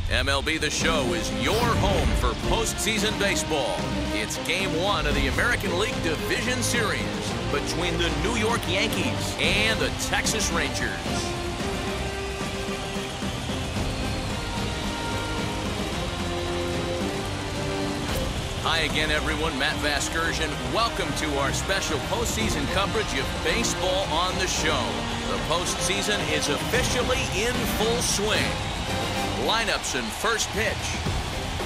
MLB The Show is your home for postseason baseball. It's Game 1 of the American League Division Series between the New York Yankees and the Texas Rangers. Hi again, everyone. Matt Vasgersian. Welcome to our special postseason coverage of baseball on the show. The postseason is officially in full swing. Lineups and first pitch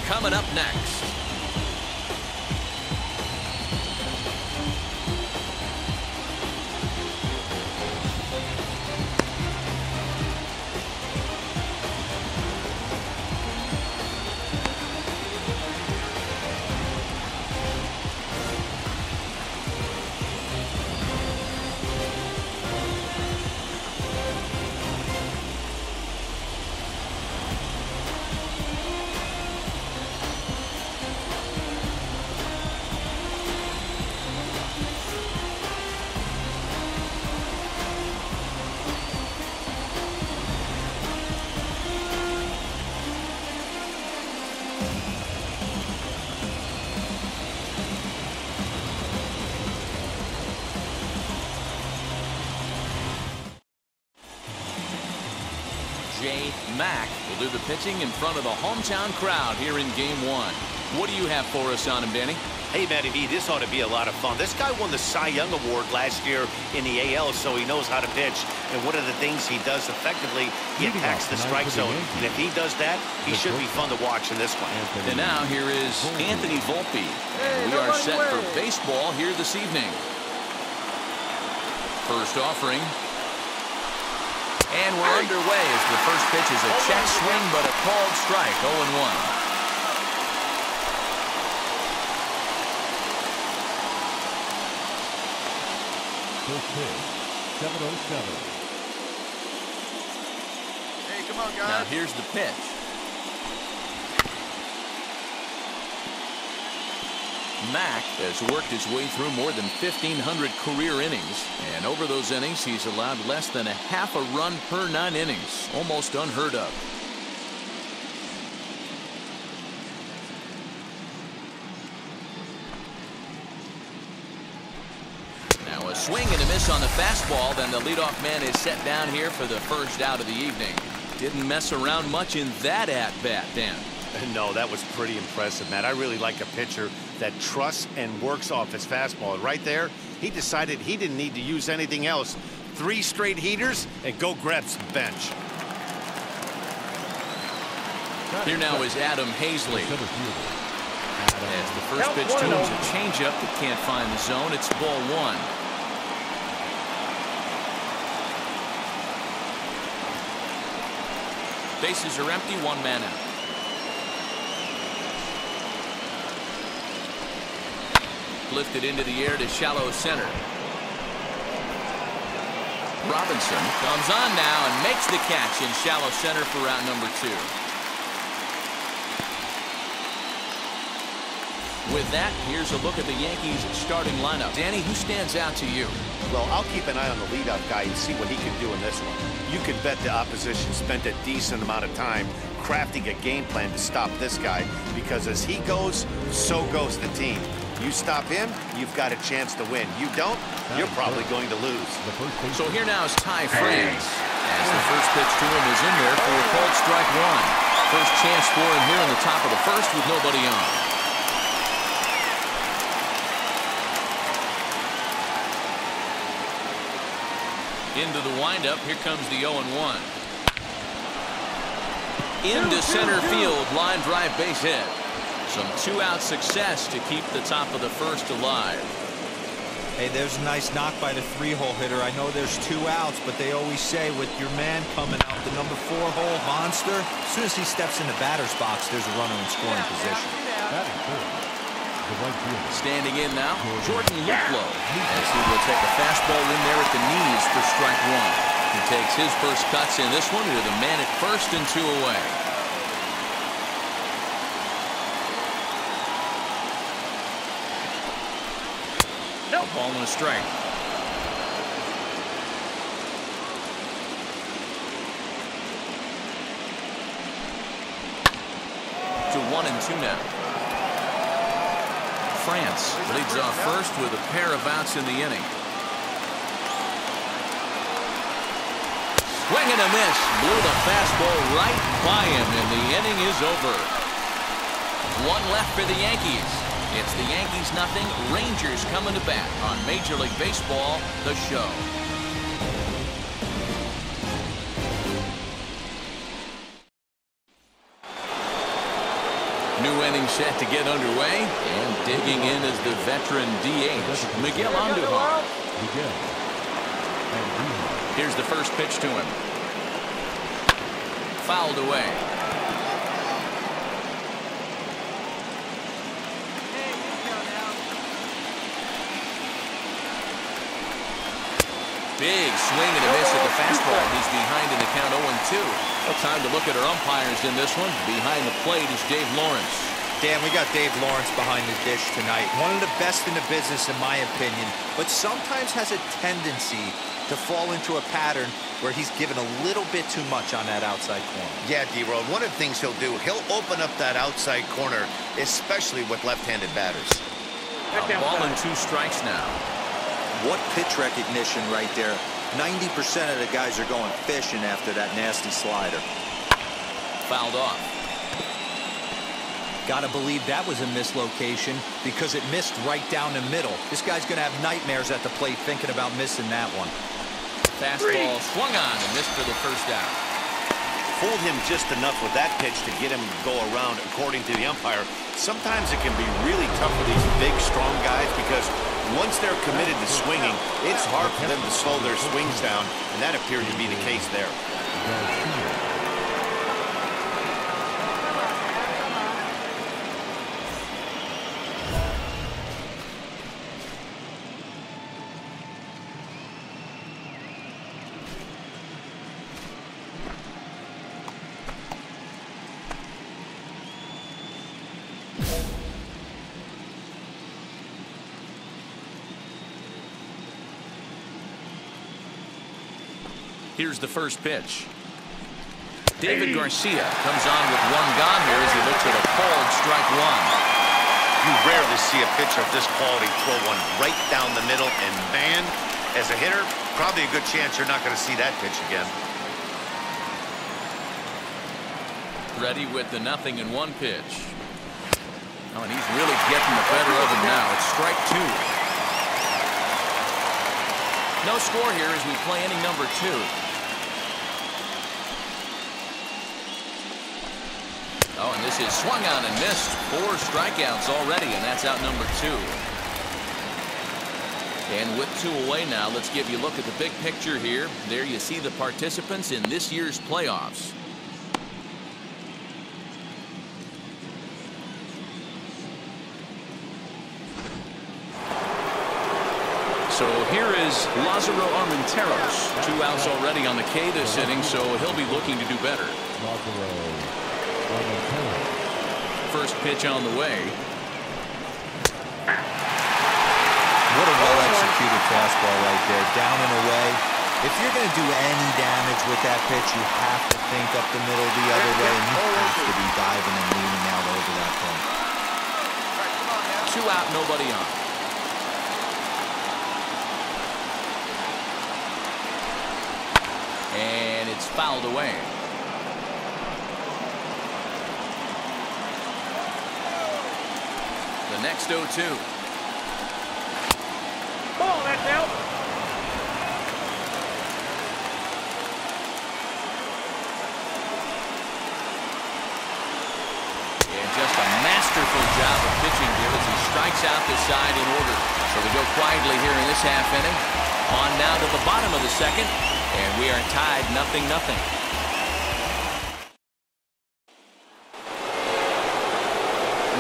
coming up next. Jay Mack will do the pitching in front of the hometown crowd here in Game 1. What do you have for us on him, Danny? Hey, Matty V, this ought to be a lot of fun. This guy won the Cy Young Award last year in the AL, so he knows how to pitch. And one of the things he does effectively, he attacks the strike zone. And if he does that, he should be fun to watch in this one. And now here is Anthony Volpe. We are set for baseball here this evening. First offering. And we're underway as the first pitch is a check swing, but a called strike, 0-1. First pitch, 7:07. Hey, come on, guys. Now here's the pitch. Mack has worked his way through more than 1,500 career innings, and over those innings he's allowed less than a half a run per 9 innings, almost unheard of. Now a swing and a miss on the fastball, then the leadoff man is set down here for the first out of the evening. Didn't mess around much in that at-bat, Dan. No, that was pretty impressive, Matt. I really like a pitcher that trusts and works off his fastball. Right there, he decided he didn't need to use anything else. 3 straight heaters and go grab some bench. Here now is Adam Hazley. As the first pitch to him is a changeup that can't find the zone. It's ball 1. Bases are empty, 1 man out. Lifted into the air to shallow center. Robinson comes on now and makes the catch in shallow center for round number 2. With that, here's a look at the Yankees starting lineup. Danny, who stands out to you? Well, I'll keep an eye on the leadoff guy and see what he can do in this one. You can bet the opposition spent a decent amount of time crafting a game plan to stop this guy, because as he goes, so goes the team. You stop him, you've got a chance to win. You don't, you're probably going to lose. So here now is Ty France. As the first pitch to him is in there for a called strike 1. First chance for him here in the top of the first with nobody on. Into the windup, here comes the 0-1. Into center field, line drive base hit. Some 2-out success to keep the top of the first alive. Hey, there's a nice knock by the 3-hole hitter. I know there's 2 outs, but they always say with your man coming out, the number 4-hole monster, as soon as he steps in the batter's box, there's a runner in scoring position. Standing in now, Jordan Luplow, as he will take a fastball in there at the knees for strike 1. He takes his first cuts in this one with a man at first and 2 away. Ball and a strike. 1-2 now. France leads off first with a pair of outs in the inning. Swing and a miss. Blew the fastball right by him, and the inning is over. One left for the Yankees. It's the Yankees nothing. Rangers coming to bat on Major League Baseball, the show. New inning set to get underway, and digging in is the veteran DH, Miguel Andujar. Here's the first pitch to him. Fouled away. Big swing and a miss at the fastball. He's behind in the count 0-2. Well, time to look at our umpires in this one. Behind the plate is Dave Lawrence. Dan, we got Dave Lawrence behind the dish tonight. One of the best in the business, in my opinion, but sometimes has a tendency to fall into a pattern where he's given a little bit too much on that outside corner. Yeah, D-Road, one of the things he'll do, he'll open up that outside corner, especially with left-handed batters. A ball and 2 strikes now. What pitch recognition right there. 90% of the guys are going fishing after that nasty slider. Fouled off. Gotta believe that was a mislocation because it missed right down the middle. This guy's gonna have nightmares at the plate thinking about missing that one. Fastball swung on and missed for the first out. Fooled him just enough with that pitch to get him to go around, according to the umpire. Sometimes it can be really tough for these big, strong guys because once they're committed to swinging, it's hard for them to slow their swings down, and that appeared to be the case there. Here's the first pitch. David Garcia comes on with 1 gone here as he looks at a called strike 1. You rarely see a pitcher of this quality throw one right down the middle, and man, as a hitter, probably a good chance you're not going to see that pitch again. Ready with the 0-1 pitch. Oh, and he's really getting the better of him now. It's strike 2. No score here as we play inning number 2. Oh, and this is swung on and missed. 4 strikeouts already, and that's out number 2. And with 2 away now, let's give you a look at the big picture here. There you see the participants in this year's playoffs. So here is Lázaro Armenteros. 2 outs already on the K this inning, so he'll be looking to do better. First pitch on the way. What a well-executed fastball right there. Down and away. If you're going to do any damage with that pitch, you have to think up the middle the other way, and you have to be diving and leaning out over that thing. 2 out, nobody on. And it's fouled away. The next 0-2. Ball, that's out. And just a masterful job of pitching here as he strikes out the side in order. So we go quietly here in this half inning. On now to the bottom of the second. And we are tied 0-0.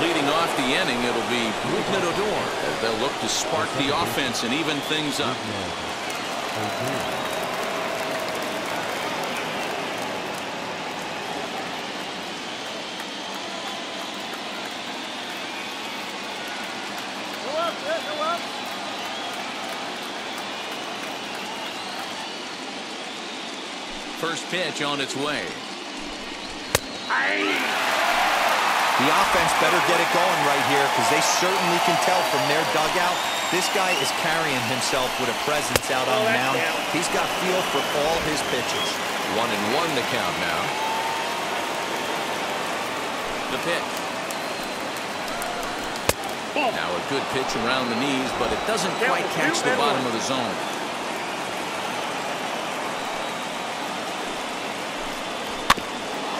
Leading off the inning, it'll be Rougned Odor as they'll look to spark the offense and even things up. First pitch on its way. The offense better get it going right here because they certainly can tell from their dugout this guy is carrying himself with a presence out on the mound. He's got feel for all his pitches. 1-1 to count now. The pitch. Now a good pitch around the knees, but it doesn't quite catch the bottom of the zone.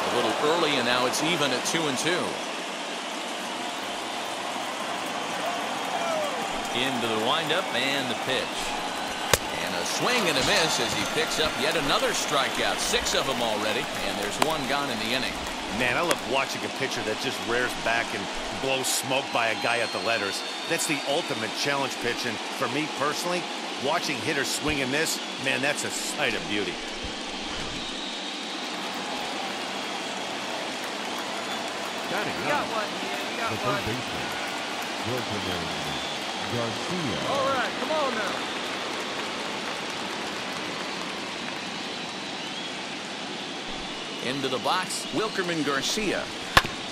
A little early, and now it's even at 2-2. Into the windup and the pitch. And a swing and a miss as he picks up yet another strikeout. 6 of them already, and there's 1 gone in the inning. Man, I love watching a pitcher that just rears back and blows smoke by a guy at the letters. That's the ultimate challenge pitch, and for me personally, watching hitters swing and miss, man, that's a sight of beauty. Batting got up, one, yeah, you got the one. third baseman, Wilkerman Garcia. All right, come on now. Into the box, Wilkerman Garcia,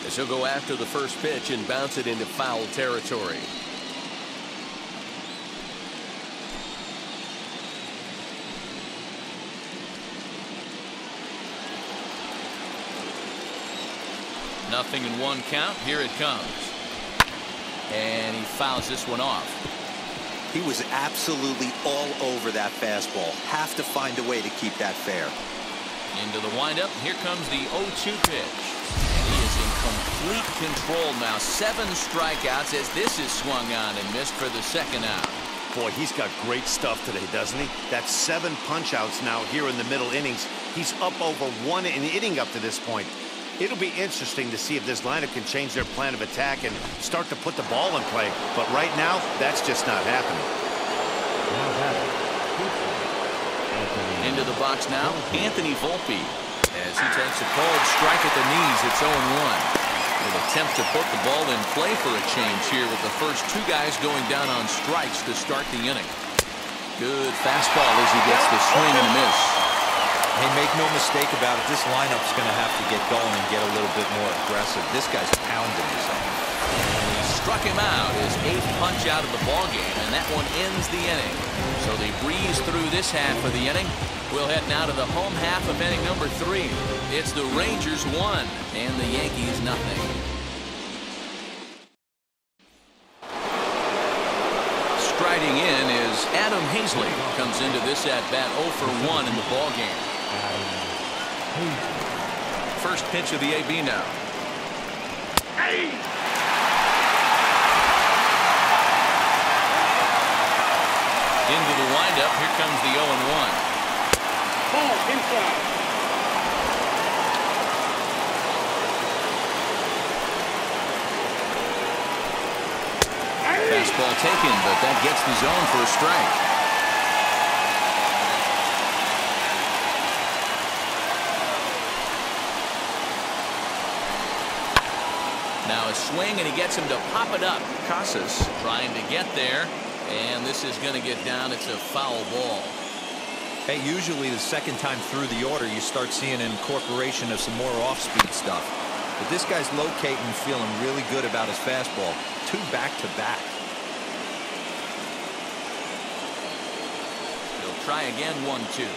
as he'll go after the first pitch and bounce it into foul territory. Nothing in 1 count. Here it comes. And he fouls this one off. He was absolutely all over that fastball. Have to find a way to keep that fair. Into the windup. Here comes the 0-2 pitch. And he is in complete control now. 7 strikeouts as this is swung on and missed for the 2nd out. Boy, he's got great stuff today, doesn't he? That's 7 punch-outs now here in the middle innings. He's up over 1 inning up to this point. It'll be interesting to see if this lineup can change their plan of attack and start to put the ball in play. But right now, that's just not happening. Into the box now, Anthony Volpe. As he takes a cold strike at the knees, it's 0-1. An attempt to put the ball in play for a change here with the first 2 guys going down on strikes to start the inning. Good fastball as he gets the swing and a miss. Hey, make no mistake about it, this lineup's going to have to get going and get a little bit more aggressive. This guy's pounding himself. He struck him out, his 8th punch out of the ballgame, and that one ends the inning. So they breeze through this half of the inning. We'll head now to the home half of inning number 3. It's the Rangers 1 and the Yankees nothing. Striding in is Adam Hazley. Comes into this at bat 0 for 1 in the ballgame. First pitch of the AB now. Into the windup. Here comes the 0-1. Ball inside. Fastball taken, but that gets the zone for a strike. Now a swing, and he gets him to pop it up. Casas trying to get there, and this is going to get down. It's a foul ball. Hey, usually the 2nd time through the order, you start seeing an incorporation of some more off-speed stuff. But this guy's locating, feeling really good about his fastball. 2 back-to-back. He'll try again, 1-2.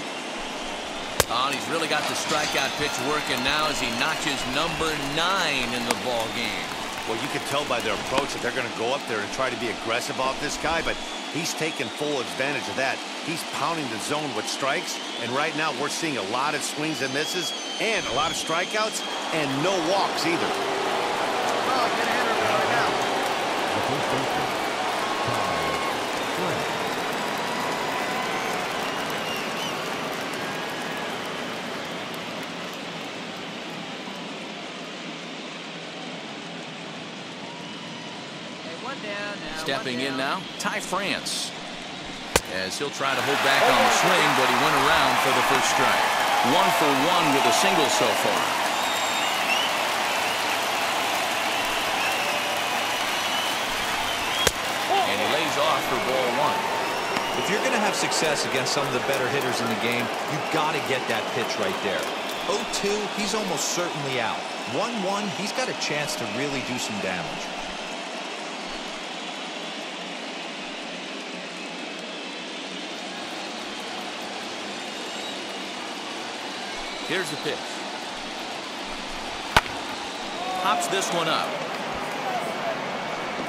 Oh, and he's really got the strikeout pitch working now as he notches number 9 in the ball game. Well, you can tell by their approach that they're going to go up there and try to be aggressive off this guy, but he's taking full advantage of that. He's pounding the zone with strikes, and right now we're seeing a lot of swings and misses and a lot of strikeouts and no walks either. Oh, get a hitter right now. The first baseman, Kyle Frank. Stepping in now, Ty France. As he'll try to hold back on the swing, but he went around for the first strike. 1 for 1 with a single so far. And he lays off for ball 1. If you're going to have success against some of the better hitters in the game, you've got to get that pitch right there. 0-2, he's almost certainly out. 1-1, he's got a chance to really do some damage. Here's the pitch. Pops this one up.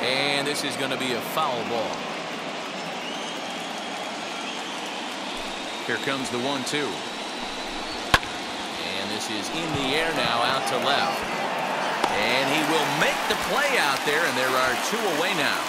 And this is going to be a foul ball. Here comes the 1-2. And this is in the air now, out to left. And he will make the play out there, and there are 2 away now.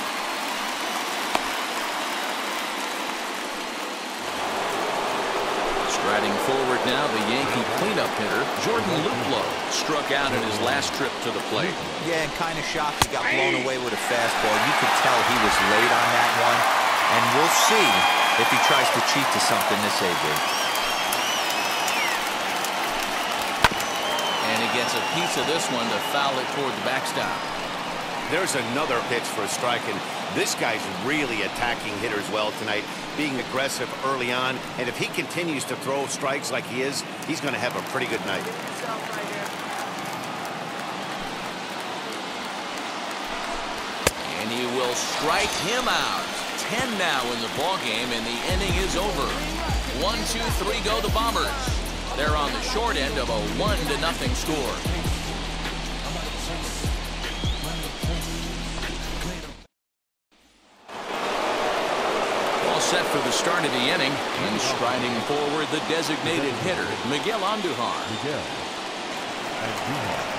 Striding forward now, the Yankee cleanup hitter, Jordan Luplow, struck out in his last trip to the plate. Yeah, and kind of shocked he got blown away with a fastball. You could tell he was late on that one. And we'll see if he tries to cheat to something this AB. And he gets a piece of this one to foul it toward the backstop. There's another pitch for a strike, and this guy's really attacking hitters well tonight, being aggressive early on, and if he continues to throw strikes like he is, he's going to have a pretty good night. And he will strike him out. 10 now in the ballgame, and the inning is over. 1-2-3 go the Bombers. They're on the short end of a 1-0 score. All set for the start of the inning, and striding forward the designated hitter, Miguel Andujar. Miguel Andujar.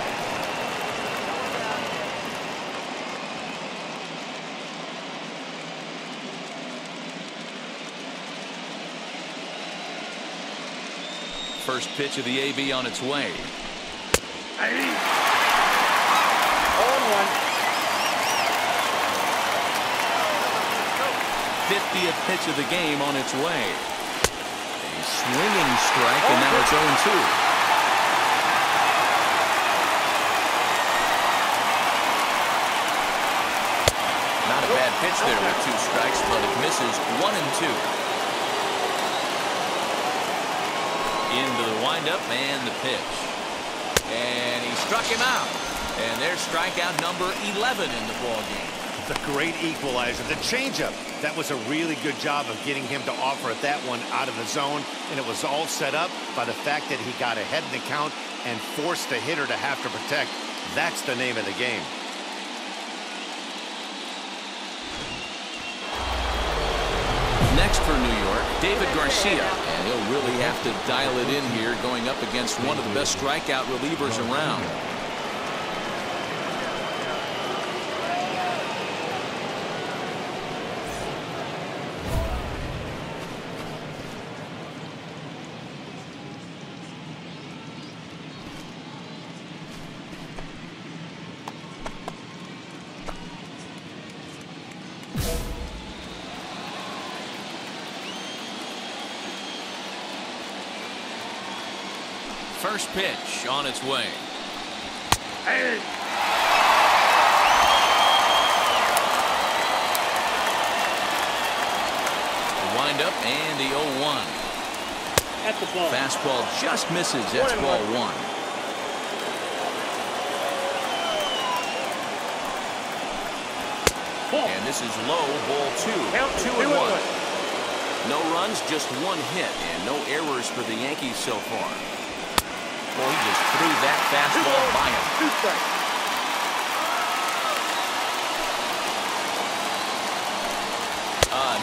First pitch of the AB on its way. 50th pitch of the game on its way. A swinging strike, and now it's 0-2. Not a bad pitch there with 2 strikes, but it misses 1-2. Into the windup and the pitch. And he struck him out. And there's strikeout number 11 in the ballgame. The great equalizer, the changeup. That was a really good job of getting him to offer that one out of the zone, and it was all set up by the fact that he got ahead in the count and forced the hitter to have to protect. That's the name of the game. Next for New York, David Garcia, and he'll really have to dial it in here going up against one of the best strikeout relievers around. First pitch on its way. Hey. The windup and the 0-1. At the ball. Fastball just misses. That's ball 1. And this is low, ball 2. 2-1. No runs, just 1 hit, and no errors for the Yankees so far. Well, he just threw that fastball by him. 2 strikes.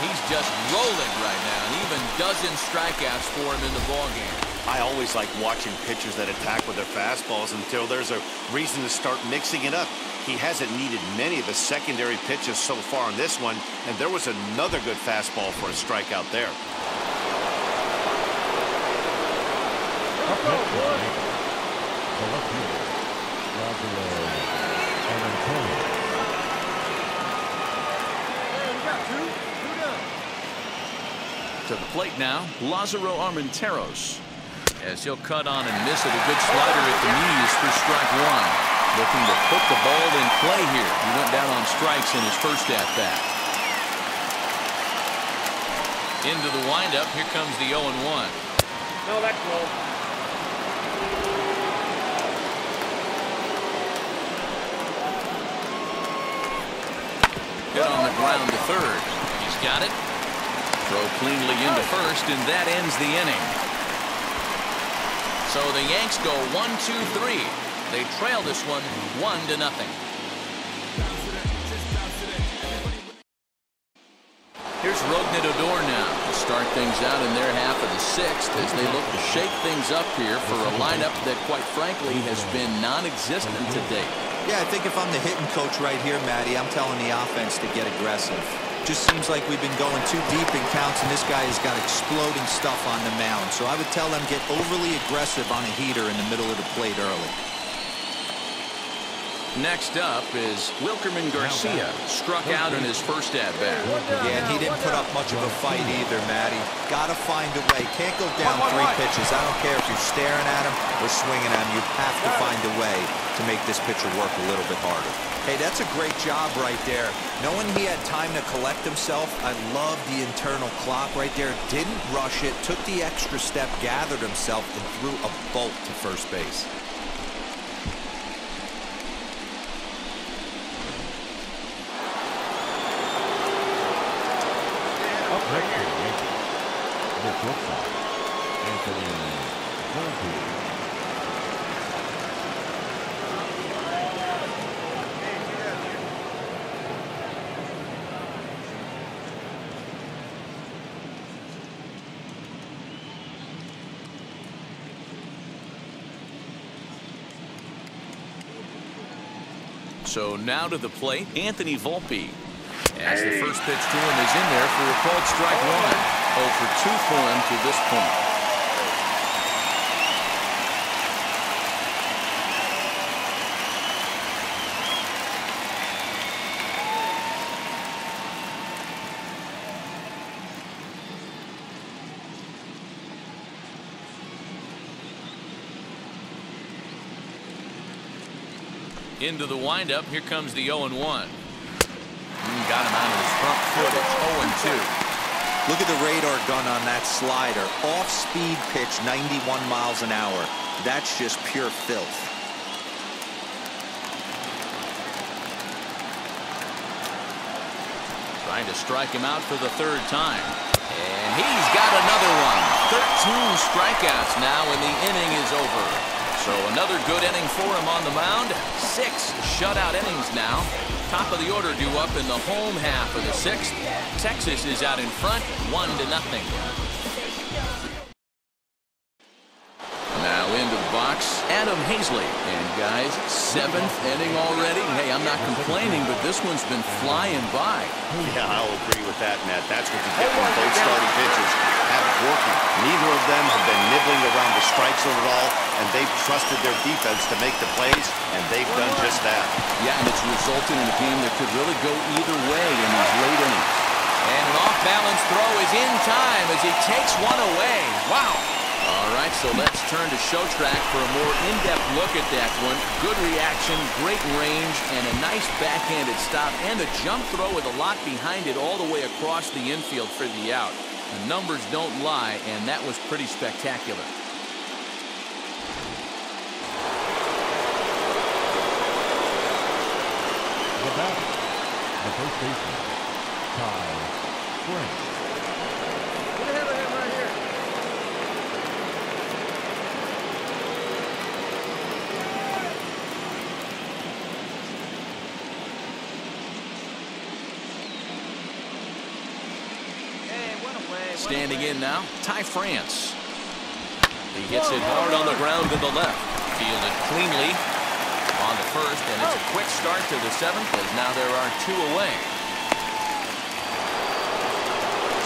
He's just rolling right now, and even dozen strikeouts for him in the ballgame. I always like watching pitchers that attack with their fastballs until there's a reason to start mixing it up. He hasn't needed many of the secondary pitches so far in this one, and there was another good fastball for a strikeout there. To the plate now, Lázaro Armenteros, as he'll cut on and miss at a good slider at the knees for strike 1. Looking to put the ball in play here. He went down on strikes in his first at-bat. Into the windup. Here comes the 0-1. No, that's low. Hit on the ground to third. He's got it. Throw cleanly into first, and that ends the inning. So the Yanks go 1-2-3. They trail this one 1-0. Here's Rougned Odor now to start things out in their half of the sixth as they look to shake things up here for a lineup that, quite frankly, has been non-existent to date. Yeah, I think if I'm the hitting coach right here, Matty, I'm telling the offense to get aggressive. Just seems like we've been going too deep in counts, and this guy has got exploding stuff on the mound. So I would tell them get overly aggressive on a heater in the middle of the plate early. Next up is Wilkerman Garcia, struck out in his first at-bat. Yeah, and he didn't put up much of a fight either, Matty. Got to find a way. Can't go down 3 pitches. I don't care if you're staring at him or swinging at him. You have to find a way to make this pitcher work a little bit harder. Hey, that's a great job right there. Knowing he had time to collect himself, I love the internal clock right there. Didn't rush it, took the extra step, gathered himself, and threw a bolt to first base. Next to the Yankees, the shortstop, Anthony Volpe. So now to the plate, Anthony Volpe. As the first pitch to him is in there for a called strike one. 0 for 2 for him to this point. Into the windup, here comes the 0-1. Got him out of his front foot. It's 0-2. Look at the radar gun on that slider. Off-speed pitch, 91 miles an hour. That's just pure filth. Trying to strike him out for the 3rd time. And he's got another one. 13 strikeouts now, and the inning is over. So another good inning for him on the mound. 6 shutout innings now. Top of the order due up in the home half of the 6th. Texas is out in front, 1-0. Now into the box, Adam Hazley. And guys, 7th inning already. Hey, I'm not complaining, but this one's been flying by. Yeah, I'll agree with that, Matt. That's what you get when both starting pitchers have it working. Neither of them have been nibbling around the strike zone at all, and they've trusted their defense to make the plays, and they've done just that. Yeah, and it's resulted in a game that could really go either way in these late innings. And an off-balance throw is in time as he takes one away. Wow. All right, so let's turn to Show Track for a more in-depth look at that one. Good reaction, great range, and a nice backhanded stop, and a jump throw with a lot behind it all the way across the infield for the out. The numbers don't lie, and that was pretty spectacular. The batter, the first baseman, Ty France. Get ahead of him right here. Standing in now, Ty France. He hits it hard on the ground to the left. Fielded cleanly on the first, and it's a quick start to the 7th as now there are 2 away.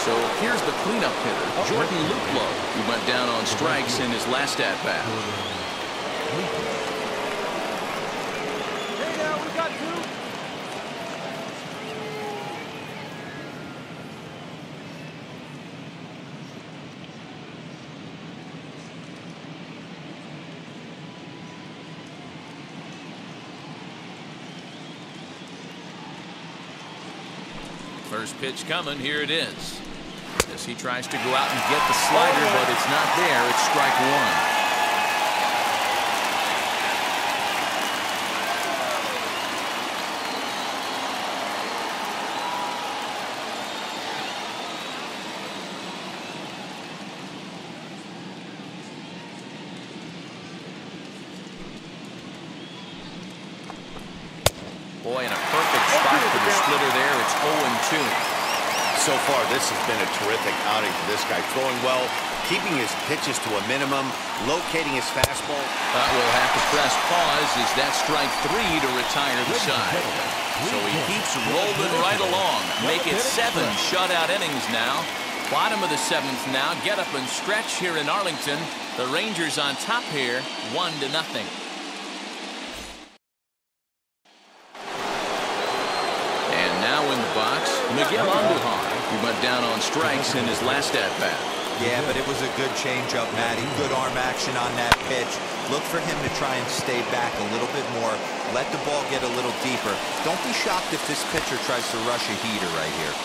So here's the cleanup hitter, Jordan Luplow, who went down on strikes in his last at-bat. Hey now, we got 2. First pitch coming, here it is. As he tries to go out and get the slider, but it's not there. It's strike 1. 2. So far, this has been a terrific outing for this guy. Throwing well, keeping his pitches to a minimum, locating his fastball. We'll have to press pause as that strike 3 to retire the side. So he keeps rolling right along. Make it 7 shutout innings now. Bottom of the 7th now. Get up and stretch here in Arlington. The Rangers on top here, 1-0. And now in the box, Miguel Andujar, who went down on strikes in his last at-bat. Yeah, but it was a good changeup, Matty. Good arm action on that pitch. Look for him to try and stay back a little bit more. Let the ball get a little deeper. Don't be shocked if this pitcher tries to rush a heater right here.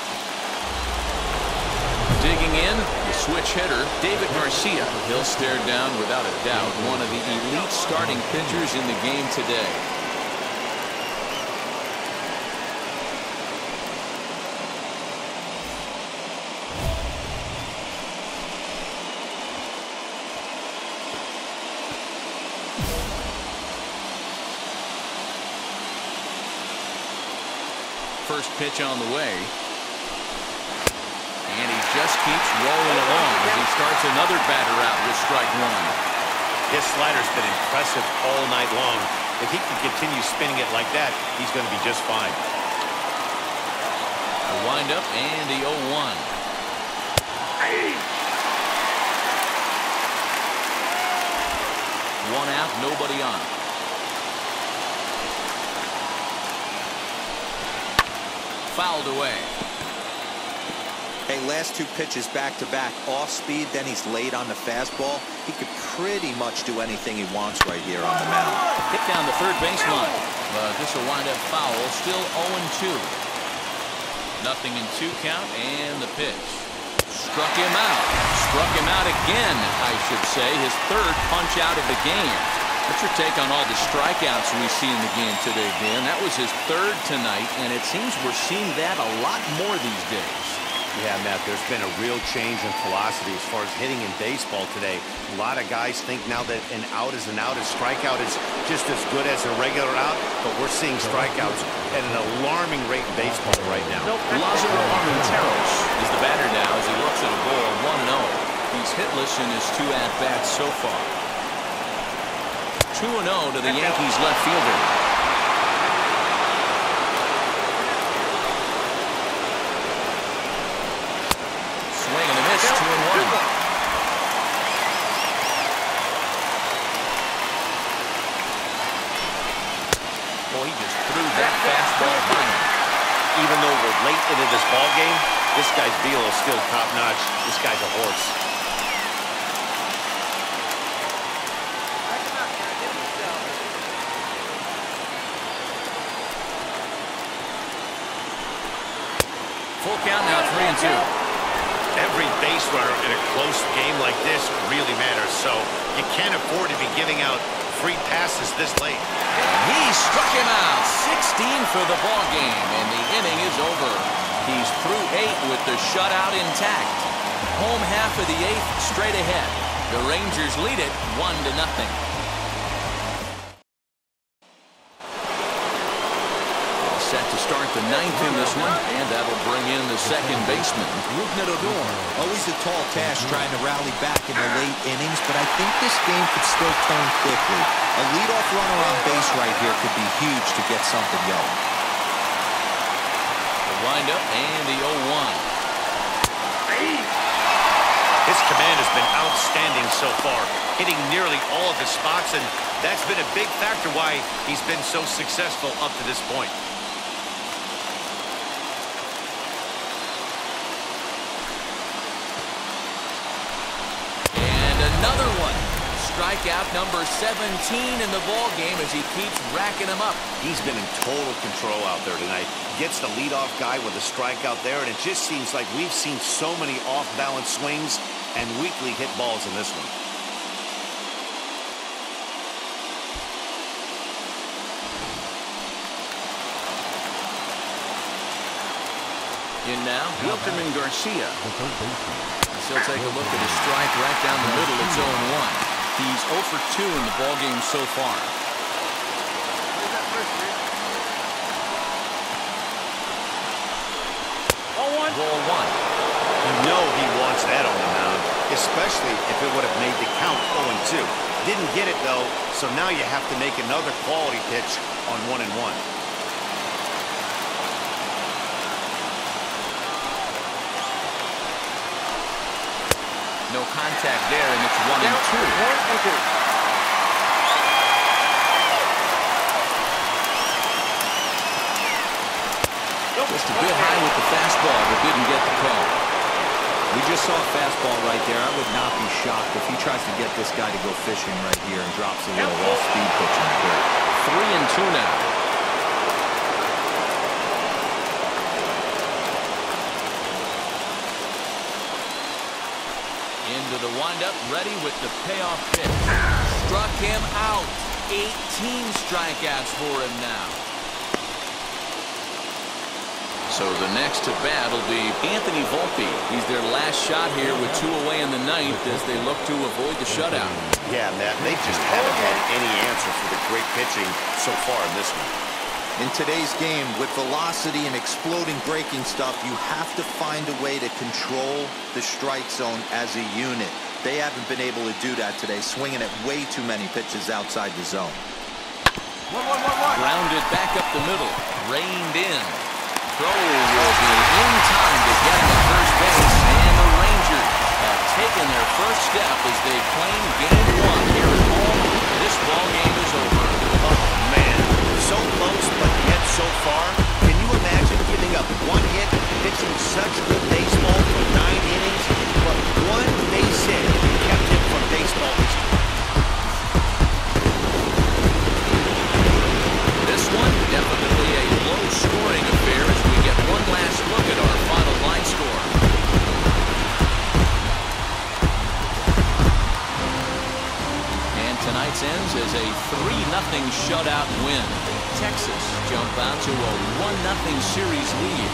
Digging in, the switch hitter, David Garcia. He'll stare down without a doubt one of the elite starting pitchers in the game today. First pitch on the way. And he just keeps rolling along as he starts another batter out with strike 1. His slider's been impressive all night long. If he can continue spinning it like that, he's going to be just fine. The windup and the 0-1. One out, nobody on. Fouled away. Hey, last 2 pitches back-to-back. Off speed, then he's late on the fastball. He could pretty much do anything he wants right here on the mound. Hit down the third baseline. But this will wind up foul. Still 0-2. Nothing in 2 count, and the pitch. Struck him out. Struck him out again, I should say. His 3rd punch out of the game. What's your take on all the strikeouts we see in the game today, Dan? That was his 3rd tonight, and it seems we're seeing that a lot more these days. Yeah, Matt, there's been a real change in philosophy as far as hitting in baseball today. A lot of guys think now that an out is an out, a strikeout is just as good as a regular out, but we're seeing strikeouts at an alarming rate in baseball right now. Lázaro Armenteros is the batter now as he looks at a ball 1-0. He's hitless in his 2 at-bats so far. 2-0 to the Yankees left fielder. Swing and a miss, 2-1. Boy, he just threw that fastball by him. Even though we're late into this ball game, this guy's velo is still top-notch. This guy's a horse. Full count now, 3-2. Every base runner in a close game like this really matters, so you can't afford to be giving out free passes this late. He struck him out. 16 for the ball game, and the inning is over. He's through 8 with the shutout intact. Home half of the 8th straight ahead. The Rangers lead it 1-0. Set to start the 9th in this one, and that'll bring in the second baseman, Rougned Odor. Always a tall task trying to rally back in the late innings, but I think this game could still turn quickly. A leadoff runner on base right here could be huge to get something going. The windup and the 0-1. His command has been outstanding so far, hitting nearly all of the spots, and that's been a big factor why he's been so successful up to this point. Another one. Strikeout number 17 in the ball game as he keeps racking them up. He's been in total control out there tonight. Gets the leadoff guy with a strikeout there, and it just seems like we've seen so many off-balance swings and weakly hit balls in this one. In now, Wilkerman Garcia. The third baseman. He'll take a look at his strike right down the middle. It's 0-1. He's 0 for 2 in the ball game so far. ball one. You know he wants that on the mound, especially if it would have made the count 0-2. Didn't get it, though, so now you have to make another quality pitch on 1-1. No contact there, and it's 1-2. Just a bit high with the fastball, but didn't get the call. We just saw a fastball right there. I would not be shocked if he tries to get this guy to go fishing right here and drops a little off-speed pitch in the dirt. 3-2 now. Into the windup, ready with the payoff pitch. Struck him out. 18 strikeouts for him now. So the next to bat will be Anthony Volpe. He's their last shot here with 2 away in the ninth as they look to avoid the shutout. Yeah, Matt, they just haven't had any answer for the great pitching so far in this one. In today's game, with velocity and exploding breaking stuff, you have to find a way to control the strike zone as a unit. They haven't been able to do that today, swinging at way too many pitches outside the zone. Grounded back up the middle, reined in. Throw will be in time to get him at first base, and the Rangers have taken their first step as they claim game 1 here at home. This ball game is over. Oh, man, so close, but yet so far. Can you imagine giving up 1 hit, pitching such good baseball for 9 innings, but 1 base hit kept him from baseball history? This one, definitely a low-scoring affair as we get one last look at our final line score. And tonight's ends as a 3-0 shutout win. Texas jump out to a 1-0 series lead.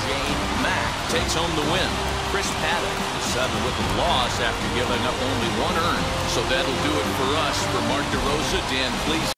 Shane Mack takes home the win. Chris Paddock is 7 with the loss after giving up only 1 earned. So that'll do it for us. For Mark DeRosa, Dan Fleece.